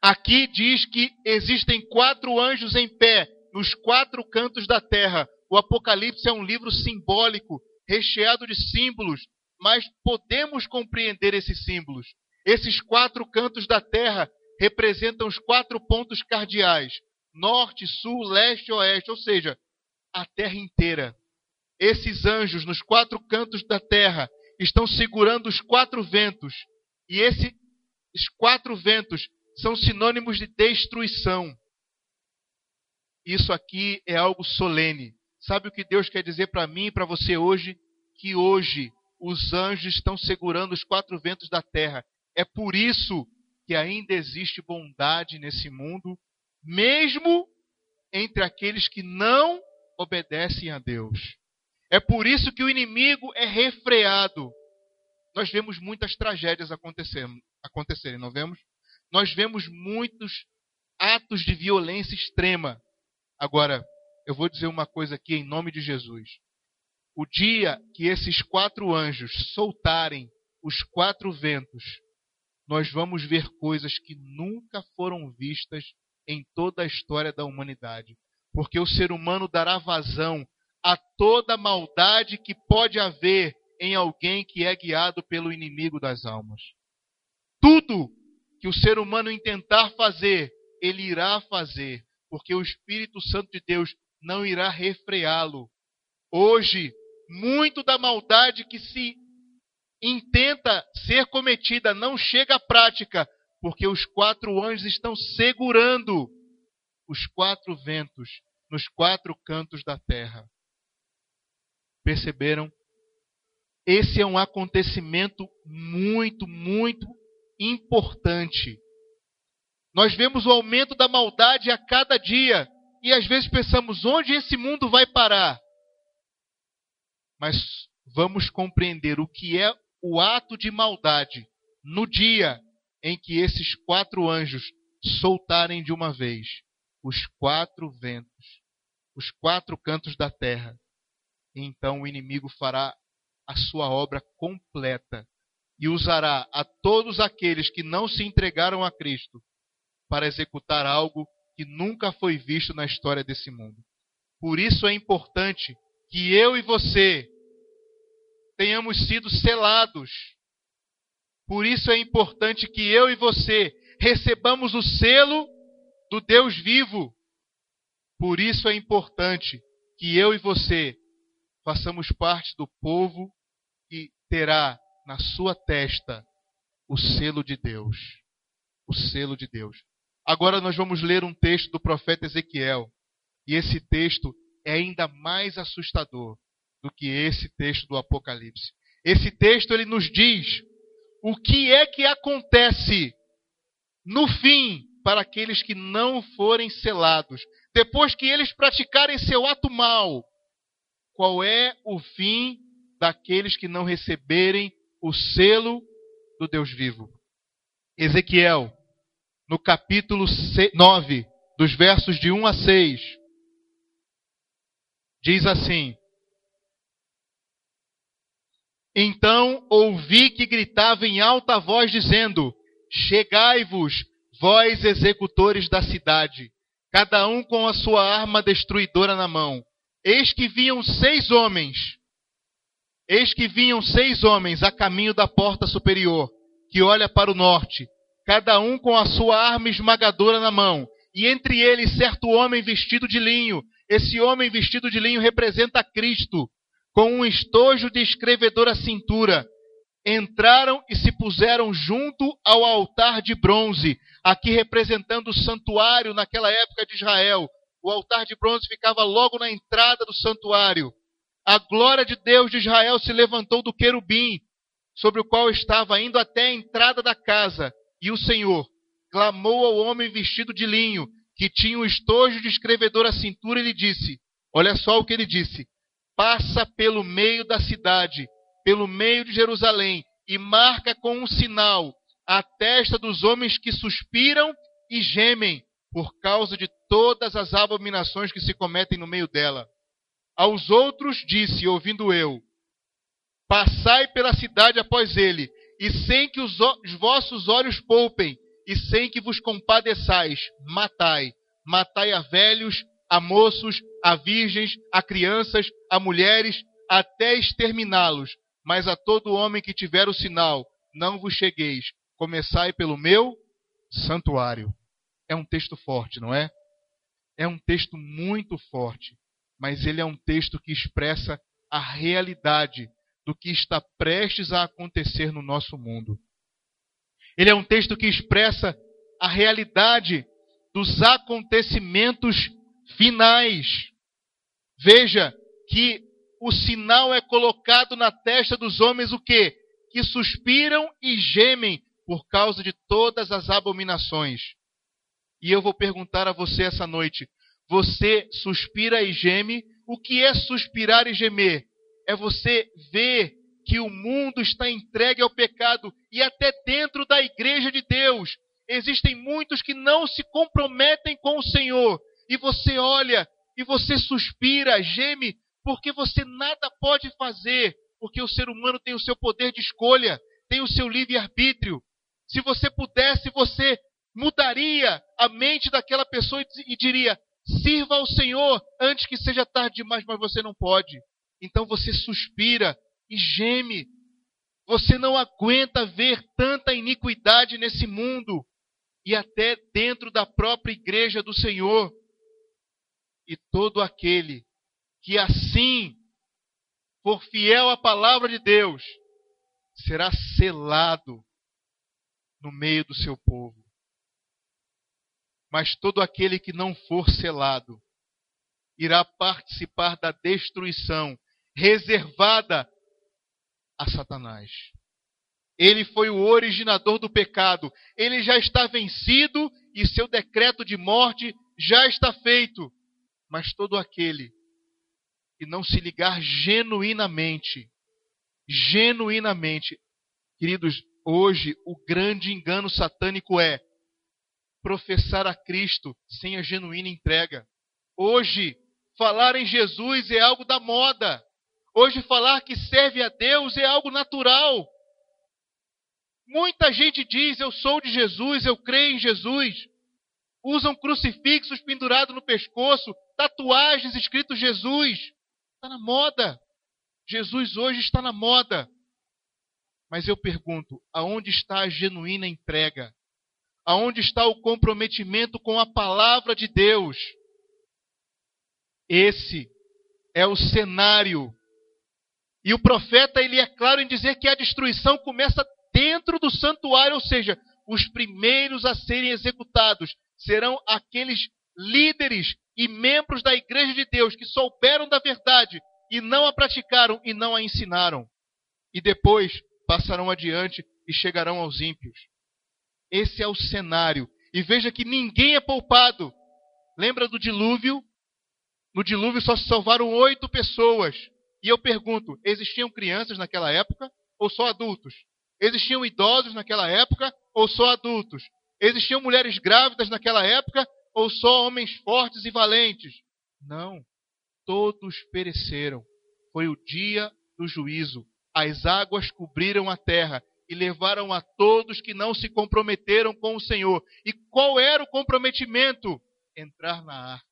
Aqui diz que existem 4 anjos em pé nos 4 cantos da terra. O Apocalipse é um livro simbólico, recheado de símbolos, mas podemos compreender esses símbolos. Esses 4 cantos da terra representam os 4 pontos cardeais: norte, sul, leste e oeste, ou seja, a terra inteira. Esses anjos nos 4 cantos da terra estão segurando os 4 ventos, e esses 4 ventos são sinônimos de destruição. Isso aqui é algo solene. Sabe o que Deus quer dizer para mim e para você hoje? Que hoje os anjos estão segurando os 4 ventos da terra. É por isso que ainda existe bondade nesse mundo, mesmo entre aqueles que não obedecem a Deus. É por isso que o inimigo é refreado. Nós vemos muitas tragédias acontecerem, não vemos? Nós vemos muitos atos de violência extrema. Agora, eu vou dizer uma coisa aqui em nome de Jesus. O dia que esses 4 anjos soltarem os 4 ventos, nós vamos ver coisas que nunca foram vistas em toda a história da humanidade. Porque o ser humano dará vazão a toda maldade que pode haver em alguém que é guiado pelo inimigo das almas. Tudo que o ser humano intentar fazer, ele irá fazer, porque o Espírito Santo de Deus não irá refreá-lo. Hoje, muito da maldade que se intenta ser cometida não chega à prática, porque os 4 anjos estão segurando os 4 ventos nos 4 cantos da terra. Perceberam? Esse é um acontecimento muito, muito importante. Nós vemos o aumento da maldade a cada dia e às vezes pensamos, onde esse mundo vai parar? Mas vamos compreender o que é o ato de maldade no dia em que esses 4 anjos soltarem de uma vez os 4 ventos, os 4 cantos da terra. Então o inimigo fará a sua obra completa e usará a todos aqueles que não se entregaram a Cristo para executar algo que nunca foi visto na história desse mundo. Por isso é importante que eu e você tenhamos sido selados. Por isso é importante que eu e você recebamos o selo do Deus vivo. Por isso é importante que eu e você façamos parte do povo que terá na sua testa o selo de Deus. O selo de Deus. Agora nós vamos ler um texto do profeta Ezequiel. E esse texto é ainda mais assustador do que esse texto do Apocalipse. Esse texto ele nos diz o que é que acontece no fim para aqueles que não forem selados. Depois que eles praticarem seu ato mau, qual é o fim daqueles que não receberem o selo do Deus vivo? Ezequiel, no capítulo 9, dos versos de 1 a 6, diz assim: Então ouvi que gritava em alta voz, dizendo: Chegai-vos, vós executores da cidade, cada um com a sua arma destruidora na mão. Eis que vinham 6 homens a caminho da porta superior, que olha para o norte, cada um com a sua arma esmagadora na mão, e entre eles certo homem vestido de linho. Esse homem vestido de linho representa Cristo, com um estojo de escrevedor à cintura. Entraram e se puseram junto ao altar de bronze, aqui representando o santuário naquela época de Israel. O altar de bronze ficava logo na entrada do santuário. A glória de Deus de Israel se levantou do querubim, sobre o qual estava indo até a entrada da casa. E o Senhor clamou ao homem vestido de linho, que tinha um estojo de escrevedor à cintura, e lhe disse, olha só o que ele disse: passa pelo meio da cidade, pelo meio de Jerusalém, e marca com um sinal a testa dos homens que suspiram e gemem por causa de todas as abominações que se cometem no meio dela. Aos outros disse, ouvindo eu, passai pela cidade após ele, e sem que os vossos olhos poupem, e sem que vos compadeçais, matai. Matai a velhos, a moços, a virgens, a crianças, a mulheres, até exterminá-los. Mas a todo homem que tiver o sinal, não vos chegueis. Começai pelo meu santuário. É um texto forte, não é? É um texto muito forte. Mas ele é um texto que expressa a realidade do que está prestes a acontecer no nosso mundo. Ele é um texto que expressa a realidade dos acontecimentos finais. Veja que o sinal é colocado na testa dos homens o quê? Que suspiram e gemem por causa de todas as abominações. E eu vou perguntar a você essa noite, você suspira e geme? O que é suspirar e gemer? É você ver que o mundo está entregue ao pecado, e até dentro da igreja de Deus existem muitos que não se comprometem com o Senhor, e você olha e você suspira, geme, porque você nada pode fazer, porque o ser humano tem o seu poder de escolha, tem o seu livre-arbítrio. Se você pudesse, você mudaria a mente daquela pessoa e diria, sirva ao Senhor antes que seja tarde demais, mas você não pode. Então você suspira e geme. Você não aguenta ver tanta iniquidade nesse mundo e até dentro da própria igreja do Senhor. E todo aquele que assim for fiel à palavra de Deus será selado no meio do seu povo. Mas todo aquele que não for selado irá participar da destruição reservada a Satanás. Ele foi o originador do pecado. Ele já está vencido e seu decreto de morte já está feito. Mas todo aquele que não se ligar genuinamente, queridos, hoje o grande engano satânico é professar a Cristo sem a genuína entrega. Hoje, falar em Jesus é algo da moda. Hoje, falar que serve a Deus é algo natural. Muita gente diz, eu sou de Jesus, eu creio em Jesus. Usam crucifixos pendurados no pescoço, tatuagens escrito Jesus. Está na moda. Jesus hoje está na moda. Mas eu pergunto, aonde está a genuína entrega? Aonde está o comprometimento com a palavra de Deus? Esse é o cenário. E o profeta, ele é claro em dizer que a destruição começa dentro do santuário, ou seja, os primeiros a serem executados serão aqueles líderes e membros da igreja de Deus que souberam da verdade e não a praticaram e não a ensinaram. E depois passarão adiante e chegarão aos ímpios. Esse é o cenário. E veja que ninguém é poupado. Lembra do dilúvio? No dilúvio só se salvaram 8 pessoas. E eu pergunto, existiam crianças naquela época ou só adultos? Existiam idosos naquela época ou só adultos? Existiam mulheres grávidas naquela época ou só homens fortes e valentes? Não. Todos pereceram. Foi o dia do juízo. As águas cobriram a terra e levaram a todos que não se comprometeram com o Senhor. E qual era o comprometimento? Entrar na arca.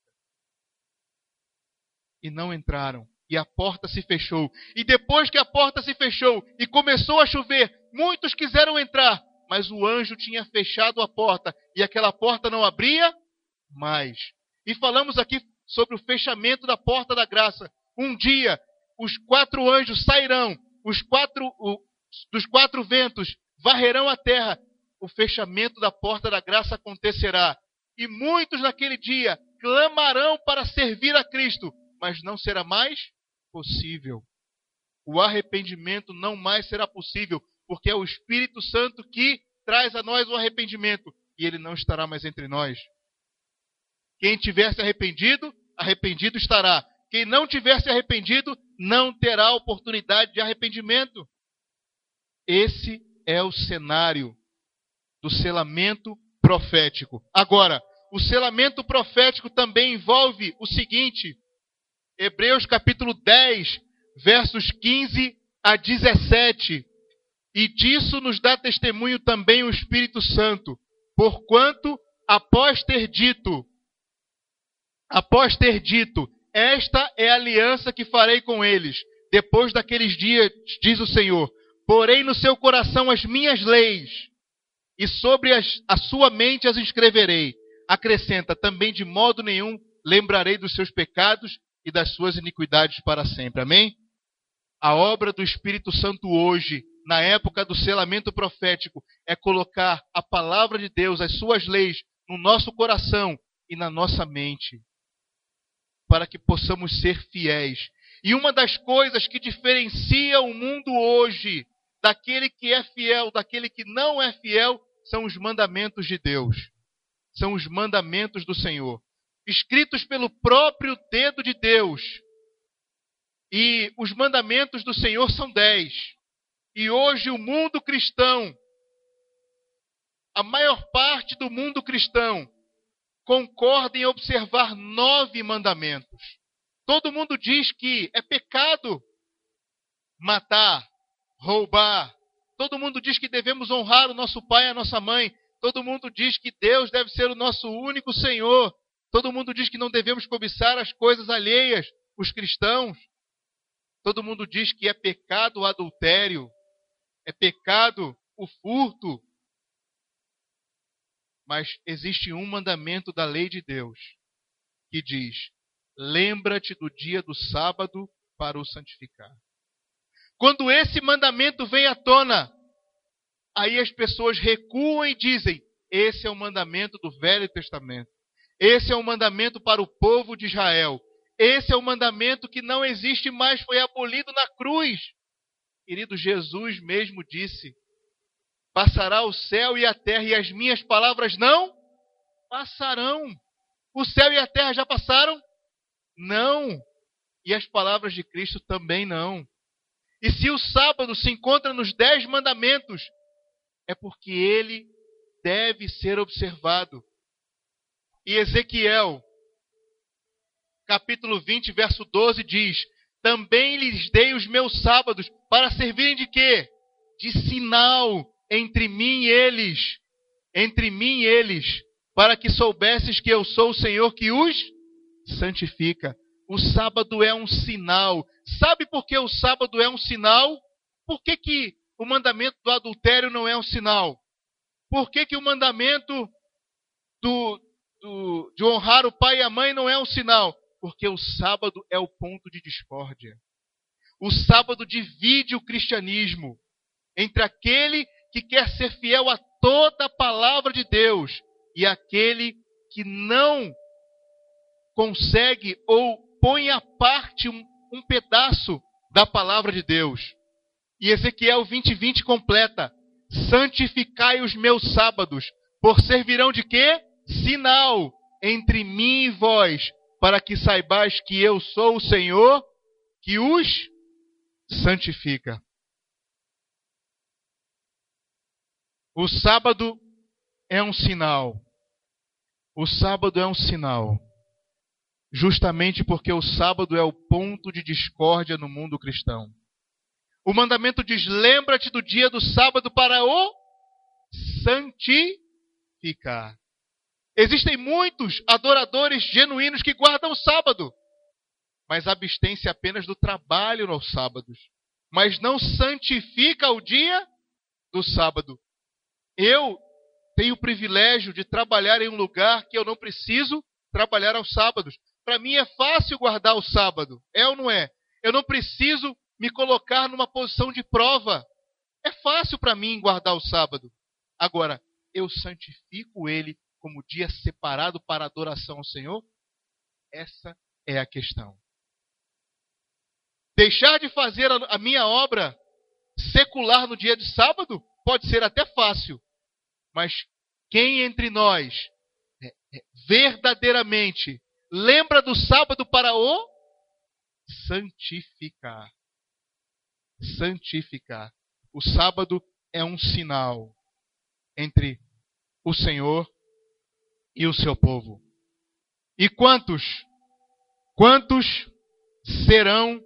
E não entraram. E a porta se fechou. E depois que a porta se fechou e começou a chover, muitos quiseram entrar, mas o anjo tinha fechado a porta e aquela porta não abria mais. E falamos aqui sobre o fechamento da porta da graça. Um dia, os 4 anjos sairão, dos 4 ventos varrerão a terra. O fechamento da porta da graça acontecerá. E muitos naquele dia clamarão para servir a Cristo, mas não será mais possível. O arrependimento não mais será possível, porque é o Espírito Santo que traz a nós o arrependimento, e ele não estará mais entre nós. Quem tivesse arrependido, arrependido estará. Quem não tivesse arrependido, não terá oportunidade de arrependimento. Esse é o cenário do selamento profético. Agora, o selamento profético também envolve o seguinte: Hebreus capítulo 10, versos 15 a 17. E disso nos dá testemunho também o Espírito Santo, porquanto, após ter dito, esta é a aliança que farei com eles, depois daqueles dias, diz o Senhor, porei no seu coração as minhas leis, e sobre a sua mente as escreverei. Acrescenta, também de modo nenhum lembrarei dos seus pecados e das suas iniquidades para sempre. Amém? A obra do Espírito Santo hoje, na época do selamento profético, é colocar a palavra de Deus, as suas leis, no nosso coração e na nossa mente, para que possamos ser fiéis. E uma das coisas que diferencia o mundo hoje daquele que é fiel, daquele que não é fiel, são os mandamentos de Deus. São os mandamentos do Senhor, escritos pelo próprio dedo de Deus. E os mandamentos do Senhor são 10. E hoje o mundo cristão, a maior parte do mundo cristão, concorda em observar 9 mandamentos. Todo mundo diz que é pecado matar, roubar. Todo mundo diz que devemos honrar o nosso pai e a nossa mãe. Todo mundo diz que Deus deve ser o nosso único Senhor. Todo mundo diz que não devemos cobiçar as coisas alheias, os cristãos. Todo mundo diz que é pecado o adultério, é pecado o furto. Mas existe um mandamento da lei de Deus que diz: lembra-te do dia do sábado para o santificar. Quando esse mandamento vem à tona, aí as pessoas recuam e dizem: esse é o mandamento do Velho Testamento. Esse é o mandamento para o povo de Israel. Esse é o mandamento que não existe mais, foi abolido na cruz. Querido, Jesus mesmo disse: passará o céu e a terra, e as minhas palavras não passarão. O céu e a terra já passaram? Não. E as palavras de Cristo também não. E se o sábado se encontra nos 10 mandamentos, é porque ele deve ser observado. E Ezequiel, capítulo 20, verso 12, diz: também lhes dei os meus sábados para servirem de quê? De sinal entre mim e eles, para que soubesses que eu sou o Senhor que os santifica. O sábado é um sinal. Sabe por que o sábado é um sinal? Por que o mandamento do adultério não é um sinal? Por que o mandamento de honrar o pai e a mãe não é um sinal? Porque o sábado é o ponto de discórdia. O sábado divide o cristianismo entre aquele que quer ser fiel a toda a palavra de Deus e aquele que não consegue ou põe à parte um pedaço da palavra de Deus. E Ezequiel 20:20 completa: santificai os meus sábados, por servirão de quê? Sinal entre mim e vós, para que saibais que eu sou o Senhor que os santifica. O sábado é um sinal. O sábado é um sinal. Justamente porque o sábado é o ponto de discórdia no mundo cristão. O mandamento diz: lembra-te do dia do sábado para o santificar. Existem muitos adoradores genuínos que guardam o sábado, mas abstêm-se apenas do trabalho nos sábados, mas não santifica o dia do sábado. Eu tenho o privilégio de trabalhar em um lugar que eu não preciso trabalhar aos sábados. Para mim é fácil guardar o sábado, é ou não é? Eu não preciso me colocar numa posição de prova. É fácil para mim guardar o sábado. Agora, eu santifico ele como dia separado para adoração ao Senhor? Essa é a questão. Deixar de fazer a minha obra secular no dia de sábado pode ser até fácil. Mas quem entre nós verdadeiramente lembra do sábado para o santificar? Santificar. O sábado é um sinal entre o Senhor e o seu povo. E quantos serão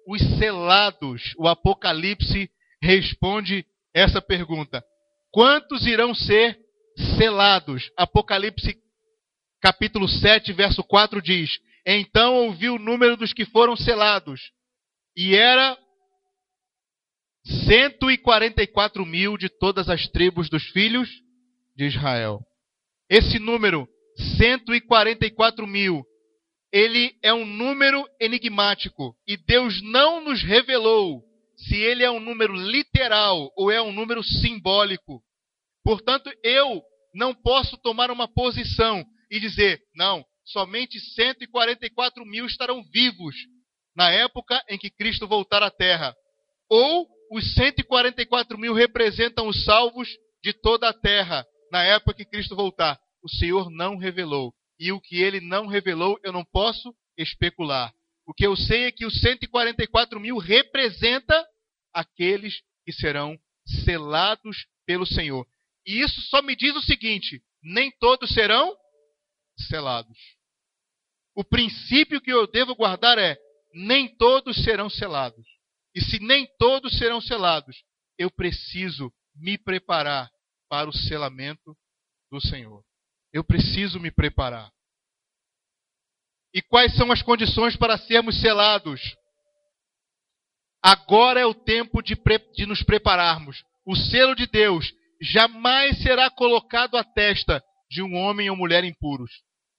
os selados? O Apocalipse responde essa pergunta. Quantos irão ser selados? Apocalipse capítulo 7, verso 4 diz: Então ouvi o número dos que foram selados, e era 144 mil de todas as tribos dos filhos de Israel. Esse número, 144 mil, ele é um número enigmático. E Deus não nos revelou se ele é um número literal ou é um número simbólico. Portanto, eu não posso tomar uma posição e dizer, não, somente 144 mil estarão vivos na época em que Cristo voltar à terra. Ou os 144 mil representam os salvos de toda a terra na época que Cristo voltar. O Senhor não revelou. E o que ele não revelou, eu não posso especular. O que eu sei é que os 144 mil representa aqueles que serão selados pelo Senhor. E isso só me diz o seguinte: nem todos serão selados. O princípio que eu devo guardar é: nem todos serão selados. E se nem todos serão selados, eu preciso me preparar para o selamento do Senhor. Eu preciso me preparar. E quais são as condições para sermos selados? Agora é o tempo de nos prepararmos. O selo de Deus jamais será colocado à testa de um homem ou mulher impuros.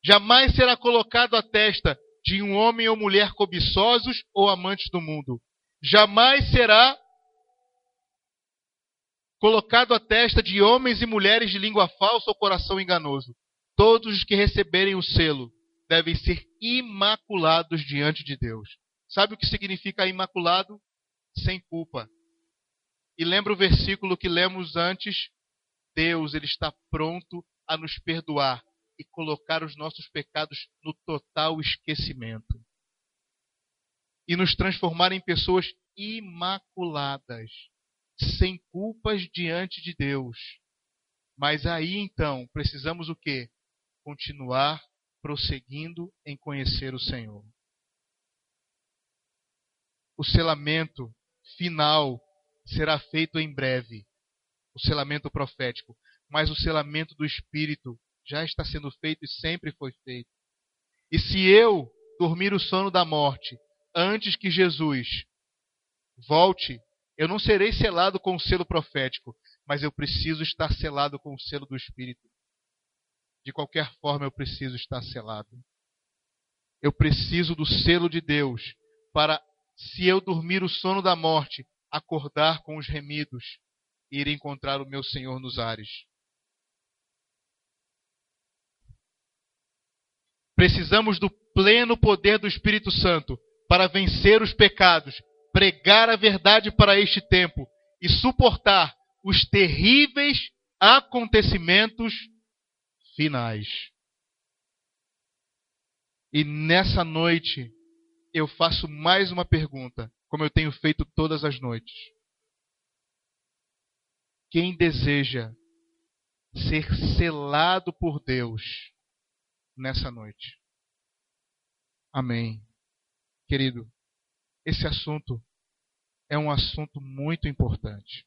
Jamais será colocado à testa de um homem ou mulher cobiçosos ou amantes do mundo. Jamais será colocado à testa de homens e mulheres de língua falsa ou coração enganoso. Todos os que receberem o selo devem ser imaculados diante de Deus. Sabe o que significa imaculado? Sem culpa. E lembra o versículo que lemos antes? Deus, ele está pronto a nos perdoar e colocar os nossos pecados no total esquecimento. E nos transformar em pessoas imaculadas, sem culpas diante de Deus. Mas aí então, precisamos o quê? Continuar prosseguindo em conhecer o Senhor. O selamento final será feito em breve. O selamento profético. Mas o selamento do Espírito já está sendo feito e sempre foi feito. E se eu dormir o sono da morte antes que Jesus volte, eu não serei selado com o selo profético, mas eu preciso estar selado com o selo do Espírito. De qualquer forma, eu preciso estar selado. Eu preciso do selo de Deus para, se eu dormir o sono da morte, acordar com os remidos e ir encontrar o meu Senhor nos ares. Precisamos do pleno poder do Espírito Santo para vencer os pecados, pregar a verdade para este tempo e suportar os terríveis acontecimentos finais. E nessa noite eu faço mais uma pergunta, como eu tenho feito todas as noites. Quem deseja ser selado por Deus nessa noite? Amém. Querido, esse assunto é um assunto muito importante.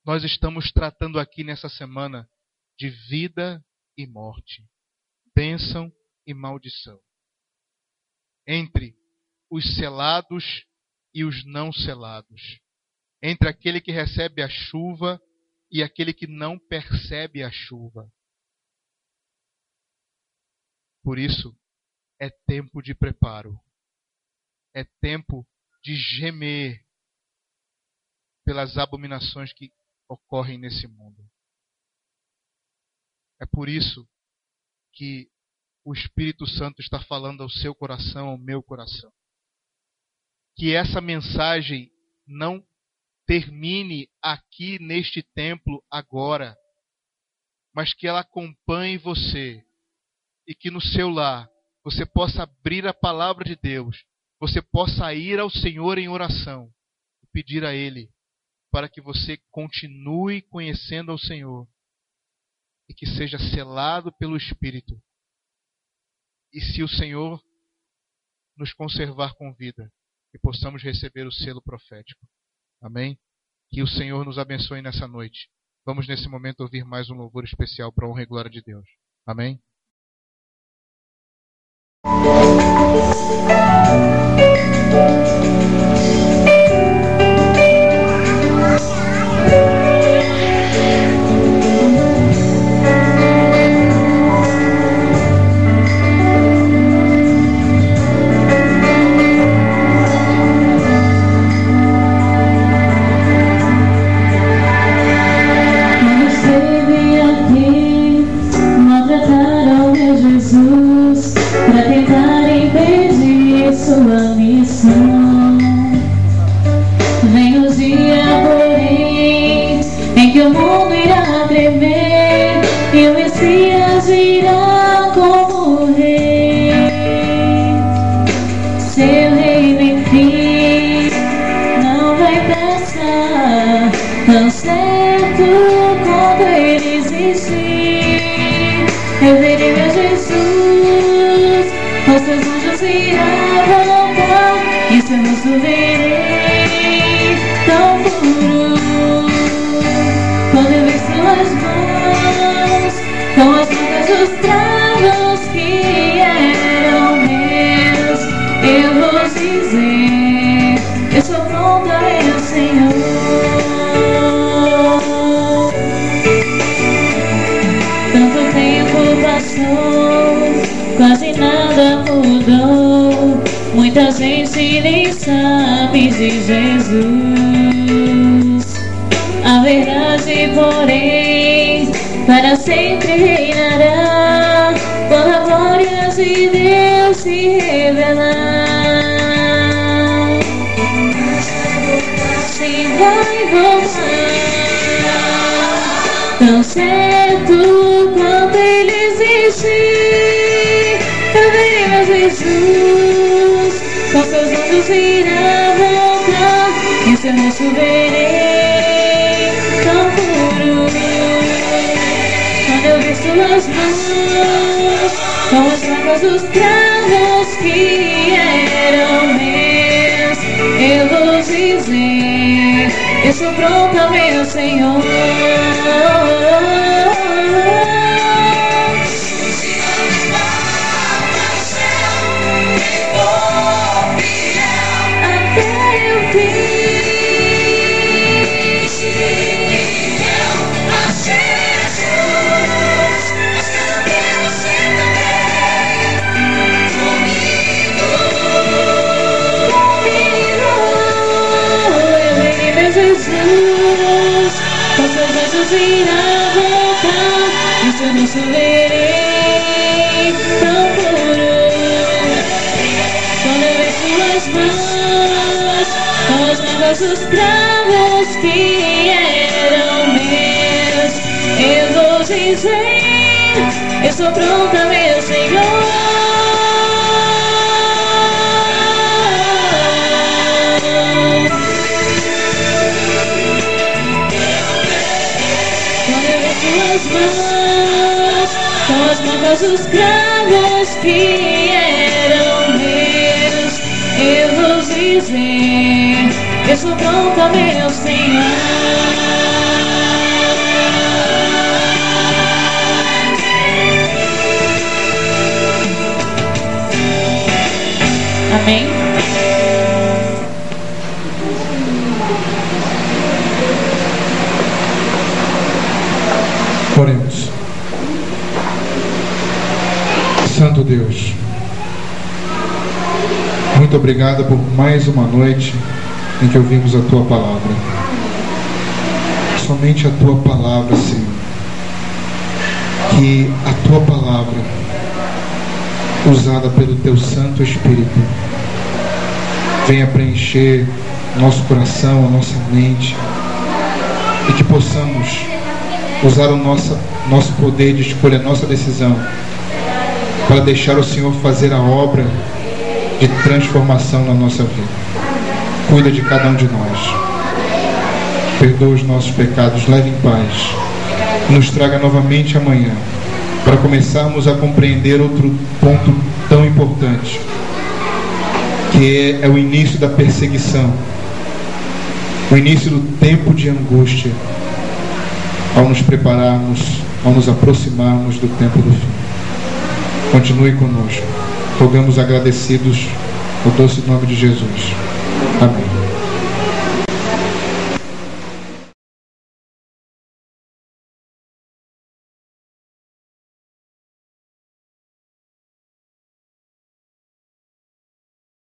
Nós estamos tratando aqui nessa semana de vida e morte, bênção e maldição, entre os selados e os não selados, entre aquele que recebe a chuva e aquele que não percebe a chuva. Por isso, é tempo de preparo. É tempo de gemer pelas abominações que ocorrem nesse mundo. É por isso que o Espírito Santo está falando ao seu coração, ao meu coração. Que essa mensagem não termine aqui neste templo agora, mas que ela acompanhe você e que no seu lar você possa abrir a palavra de Deus, você possa ir ao Senhor em oração e pedir a Ele para que você continue conhecendo ao Senhor e que seja selado pelo Espírito. E se o Senhor nos conservar com vida, que possamos receber o selo profético. Amém? Que o Senhor nos abençoe nessa noite. Vamos nesse momento ouvir mais um louvor especial para a honra e glória de Deus. Amém? Sua missão. Vem o dia, porém, em que o mundo irá tremer e o Messias virá como rei. Seu reino, enfim, não vai passar tão certo quanto ele existir. Eu verei meu Jesus, com seus anjos irá voltar, e seu rosto verei tão puro. Quando eu ver suas mãos, com as marcas dos travos que eram meus, eu vou dizer, eu sou pronta, meu Senhor. Tanto tempo passou, quase nada mudou. Muita gente nem sabe de Jesus. A verdade, porém, para sempre reinará, quando a glória de Deus se revelar. Assim vai voltar, tão certo quanto ele existe. Eu verei meu Jesus, com seus anjos irá voltar, e seu rosto verei tão puro. Quando eu ver suas mãos, com as marcas dos travos que eram meus, eu vou dizer, eu sou pronta, meu Senhor. Irá voltar, e seu rosto verei tão puro. Quando eu ver suas mãos, com as marcas dos travos que eram meus, eu vou dizer, eu sou pronta, meu Senhor. Suas mãos, com as marcas dos cravos que eram meus, eu vou dizer, eu sou pronta, meu Senhor. Amém? Santo Deus, muito obrigado por mais uma noite em que ouvimos a Tua Palavra. Somente a Tua Palavra, Senhor. Que a Tua Palavra, usada pelo Teu Santo Espírito, venha preencher nosso coração, a nossa mente, e que possamos usar o nosso poder de escolha, a nossa decisão, para deixar o Senhor fazer a obra de transformação na nossa vida. Cuida de cada um de nós. Perdoa os nossos pecados, leve em paz. Nos traga novamente amanhã, para começarmos a compreender outro ponto tão importante, que é o início da perseguição, o início do tempo de angústia, ao nos prepararmos, ao nos aproximarmos do tempo do fim. Continue conosco. Rogamos agradecidos no doce nome de Jesus. Amém.